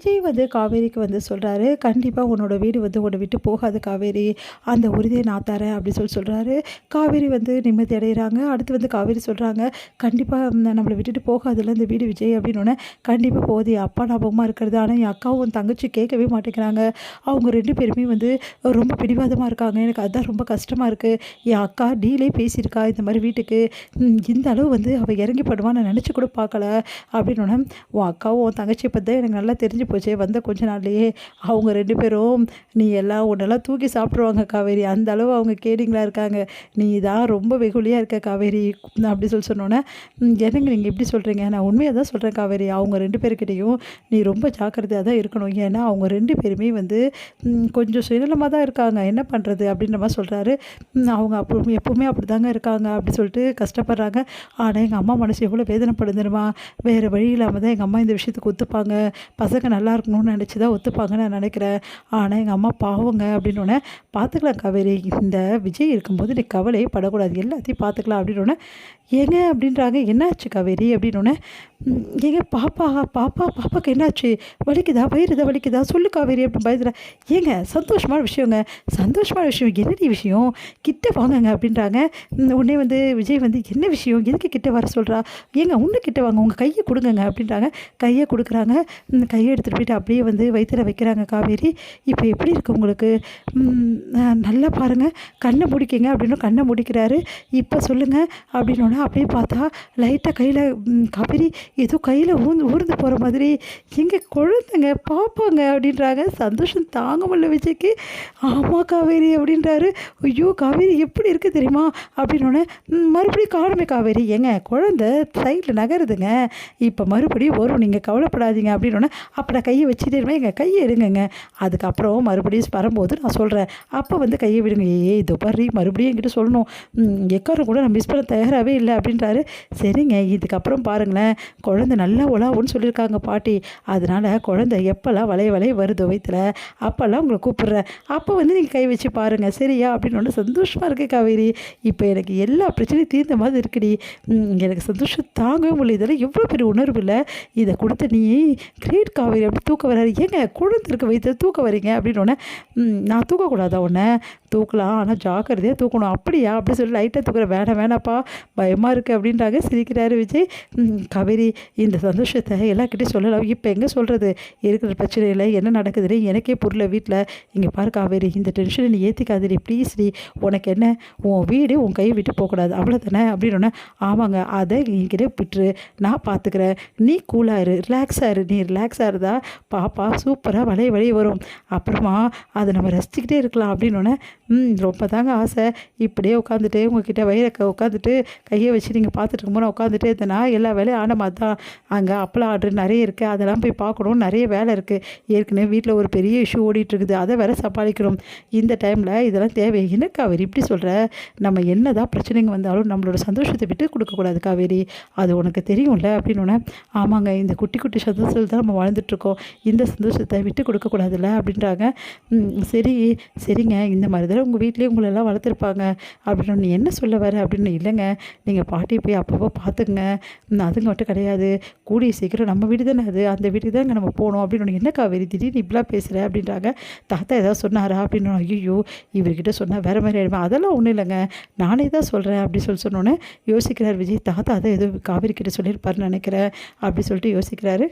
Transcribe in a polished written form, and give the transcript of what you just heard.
விஜய் வந்து காவேரிக்கு வந்து சொல்கிறாரு, கண்டிப்பாக உன்னோட வீடு வந்து உன்னை விட்டு போகாது காவேரி, அந்த உறுதியை நான் தரேன் அப்படி சொல்கிறாரு. காவேரி வந்து நிம்மதி அடைகிறாங்க. அடுத்து வந்து காவேரி சொல்கிறாங்க, கண்டிப்பாக நம்மளை விட்டுட்டு போகாதுல்ல இந்த வீடு விஜய் அப்படின்னோடனே, கண்டிப்பாக போகுது என் அப்பா ஞாபகமாக இருக்கிறது. ஆனால் என் அக்காவும் உன் தங்கச்சி கேட்கவே மாட்டேங்கிறாங்க. அவங்க 2 பேருமே வந்து ரொம்ப பிடிவாதமாக இருக்காங்க. எனக்கு அதுதான் ரொம்ப கஷ்டமாக இருக்குது. என் அக்கா டீலே பேசியிருக்கா இந்த மாதிரி வீட்டுக்கு, இந்த அளவு வந்து அவள் இறங்கி படுவான்னு நான் நினச்சி கூட பார்க்கல அப்படின்னோடனே, உன் அக்காவும் உன் தங்கச்சியை பற்றி தான் எனக்கு நல்லா தெரிஞ்சு போச்சே வந்த கொஞ்ச நாள்லயே. அவங்க 2 பேரும் நீ எல்லாம் உன்னெல்லாம் தூக்கி சாப்பிட்ருவாங்க காவேரி, அந்த அளவு அவங்க கேடிங்களா இருக்காங்க. நீ தான் ரொம்ப வெகுளியாக இருக்க காவேரி அப்படி சொன்னோன்னே, என்னங்க நீங்கள் எப்படி சொல்கிறீங்க? நான் உண்மையாக தான் சொல்கிறேன் காவேரி. அவங்க 2 பேர்கிட்டையும் நீ ரொம்ப ஜாக்கிரதையாக தான் இருக்கணும். ஏன்னா அவங்க 2 பேருமே வந்து கொஞ்சம் சுயநலமாக தான் இருக்காங்க. என்ன பண்ணுறது அப்படின்ற மாதிரி சொல்கிறாரு. அவங்க அப்போ எப்போவுமே அப்படி தாங்க இருக்காங்க அப்படி சொல்லிட்டு கஷ்டப்படுறாங்க. ஆனால் எங்கள் அம்மா மனசு எவ்வளோ வேதனைப்படுதுமா. வேறு வழி இல்லாமல் தான் எங்கள் அம்மா இந்த விஷயத்துக்கு ஒத்துப்பாங்க. பசங்க நல்லா இருக்கணும்னு நினச்சி தான் ஒத்துப்பாங்கன்னு நான் நினைக்கிறேன். ஆனால் எங்கள் அம்மா பாவங்க அப்படின்னோடனே, பார்த்துக்கலாம் காவேரி, இந்த விஜய் இருக்கும்போது நீ கவலையே படக்கூடாது, எல்லாத்தையும் பார்த்துக்கலாம் அப்படின்னோடனே, ஏங்க அப்படின்றாங்க. என்னாச்சு காவேரி அப்படின்னோடனே, ஏங்க பாப்பாவுக்கு என்னாச்சு, வலிக்குதா, வயிறு தான் வலிக்குதா, சொல்லு காவேரி அப்படின்னு பயந்துடா. ஏங்க சந்தோஷமான விஷயங்க, சந்தோஷமான விஷயம், என்னடி விஷயம், கிட்ட வாங்கங்க அப்படின்றாங்க. உடனே வந்து விஜய் வந்து என்ன விஷயம், எதுக்கு கிட்ட வர சொல்கிறா, ஏங்க இன்னும் கிட்ட வாங்க, உங்கள் கையை கொடுங்கங்க அப்படின்றாங்க. கையை கொடுக்குறாங்க. கையை எடுத்துகிட்டு போயிட்டு அப்படியே வந்து வயிற்றுல வைக்கிறாங்க காவேரி. இப்போ எப்படி இருக்குது உங்களுக்கு, நல்லா பாருங்கள், கண்ணை முடிக்கிங்க அப்படின்னு கண்ணை முடிக்கிறாரு. இப்போ சொல்லுங்கள் அப்படின்னோடனே அப்படியே பார்த்தா லைட்டாக கையில் காவேரி ஏதோ கையில் ஊர்ந்து போகிற மாதிரி, எங்கே குழந்தைங்க பார்ப்பாங்க அப்படின்றாங்க. சந்தோஷம் தாங்க முடியல விஜய்க்கு. ஆமாம் காவேரி அப்படின்றாரு. ஐயோ காவேரி எப்படி இருக்குது தெரியுமா அப்படின்னோடனே, மறுபடியும் காணுமே காவேரி, ஏங்க குழந்தை சைடில் நகருதுங்க, இப்போ மறுபடியும் வரும், நீங்கள் கவலைப்படாதீங்க அப்படின்னோடனே, அப்போ நான் கையை வச்சுட்டே இருப்பேன், எங்கள் கையை எடுங்கங்க, அதுக்கப்புறம் மறுபடியும் வரும்போது நான் சொல்கிறேன், அப்போ வந்து கையை விடுங்க. இதோ பாரு மறுபடியும் என்கிட்ட சொல்லணும், எக்காரும் கூட நான் மிஸ் பண்ண தயாராகவே இல்லை அப்படின்றாரு. சரிங்க, இதுக்கப்புறம் பாருங்களேன், குழந்தை நல்லா உலாவுன்னு சொல்லியிருக்காங்க பாட்டி, அதனால் குழந்தை எப்போல்லாம் வளைய வருதோ வயிற்றுல அப்போல்லாம் உங்களை கூப்பிட்றேன், அப்போ வந்து நீங்கள் கை வச்சு பாருங்கள் சரியா அப்படின்னு. சந்தோஷமாக இருக்கு காவேரி, இப்போ எனக்கு எல்லா பிரச்சனையும் தீர்ந்த மாதிரி இருக்குடி, எனக்கு சந்தோஷம் தாங்கவே முடியல, இதெல்லாம் எவ்வளோ பெரிய உணர்வு இல்லை, இதை கொடுத்த நீ கிரேட் காவேரி அப்படி தூக்க வராரு. ஏங்க குழந்தை இருக்க வயிற்று தூக்க வரீங்க அப்படின்னோடனே, நான் தூக்கக்கூடாதா உன்னை, தூக்கலாம் ஆனால் ஜாக்கிரதையாக தூக்கணும், அப்படியா அப்படி சொல்லி லைட்டாக தூக்குற, வேணாப்பா பயமாக இருக்குது அப்படின்றாங்க. சிரிக்கிறாரு விஜய். காவேரி இந்த சந்தோஷத்தை எல்லாருக்கிட்டையும் சொல்லலாம், இப்போ எங்கே சொல்கிறது, இருக்கிற பிரச்சனையில் என்ன நடக்குதுன்னு எனக்கே புரியல வீட்டில். இங்கே பாரு காவேரி, இந்த டென்ஷனை நீ ஏற்றிக்காதடி ப்ளீஸ் டி, உனக்கு என்ன, உன் வீடு உன் கையை விட்டு போகக்கூடாது அவ்வளோதானே அப்படின்னோடனே, ஆமாங்க அதை என்கிட்ட விட்டுரு, நான் பார்த்துக்கிறேன், நீ கூலாயிரு, ரிலாக்ஸாக இரு, நீ ரிலாக்ஸாக இருந்தா பாப்பா சூப்பராக வளைய வரும், அப்புறமா அதை நம்ம ரசிச்சுக்கிட்டே இருக்கலாம் அப்படின்னோடனே, ரொம்ப தாங்க ஆசை, இப்படியே உட்காந்துட்டு உங்ககிட்ட வயிறை உட்காந்துட்டு கையை வச்சு நீங்கள் பார்த்துட்டு இருக்கும்போது நான் உட்காந்துட்டே இருந்தேன்னா எல்லா வேலையும் ஆன மாதிரி தான். அங்கே அப்பளம் ஆர்டர் நிறைய இருக்குது, அதெல்லாம் போய் பார்க்கணும், நிறைய வேலை இருக்குது, ஏற்கனவே வீட்டில் ஒரு பெரிய இஷ்யூ ஓடிட்டுருக்குது, அதை வேற சமாளிக்கணும், இந்த டைமில் இதெல்லாம் தேவை. என்ன காவேரி இப்படி சொல்கிற, நம்ம என்ன தான் பிரச்சனைங்க வந்தாலும் நம்மளோட சந்தோஷத்தை விட்டு கொடுக்கக்கூடாது காவேரி, அது உனக்கு தெரியும்ல அப்படின்னோடனே, ஆமாங்க இந்த குட்டி குட்டி சந்தோஷத்தில் தான் நம்ம வாழ்ந்துட்டுருக்கோம், இந்த சந்தோஷத்தை விட்டு கொடுக்கக்கூடாதுல்ல அப்படின்றாங்க. சரிங்க, இந்த மாதிரி தான் உங்கள் வீட்லேயே உங்களெல்லாம் வளர்த்துருப்பாங்க அப்படின்னு, நீ என்ன சொல்ல வர அப்படின்னு. இல்லைங்க, நீங்கள் பாட்டியை போய் அப்பப்போ பார்த்துக்குங்க, அதுங்க மட்டும் கிடையாது, கூடிய சீக்கிரம் நம்ம வீடு தானே அது, அந்த வீட்டுக்கு தாங்க நம்ம போகணும் அப்படின்னு. என்ன காவேரி திடீர்னு இப்படிலாம் பேசுகிற அப்படின்றாங்க. தாத்தா ஏதாவது சொன்னாரா அப்படின்னு. ஐயோ இவர்கிட்ட சொன்னால் வேறு மாதிரி ஆகிடுவேன், அதெல்லாம் ஒன்றும் இல்லைங்க, நானே தான் சொல்கிறேன் அப்படி சொன்னோன்னே யோசிக்கிறார் விஜய். தாத்தா அதை ஏதோ காவேரி கிட்ட சொல்லியிருப்பாருன்னு நினைக்கிறேன் அப்படி சொல்லிட்டு யோசிக்கிறாரு.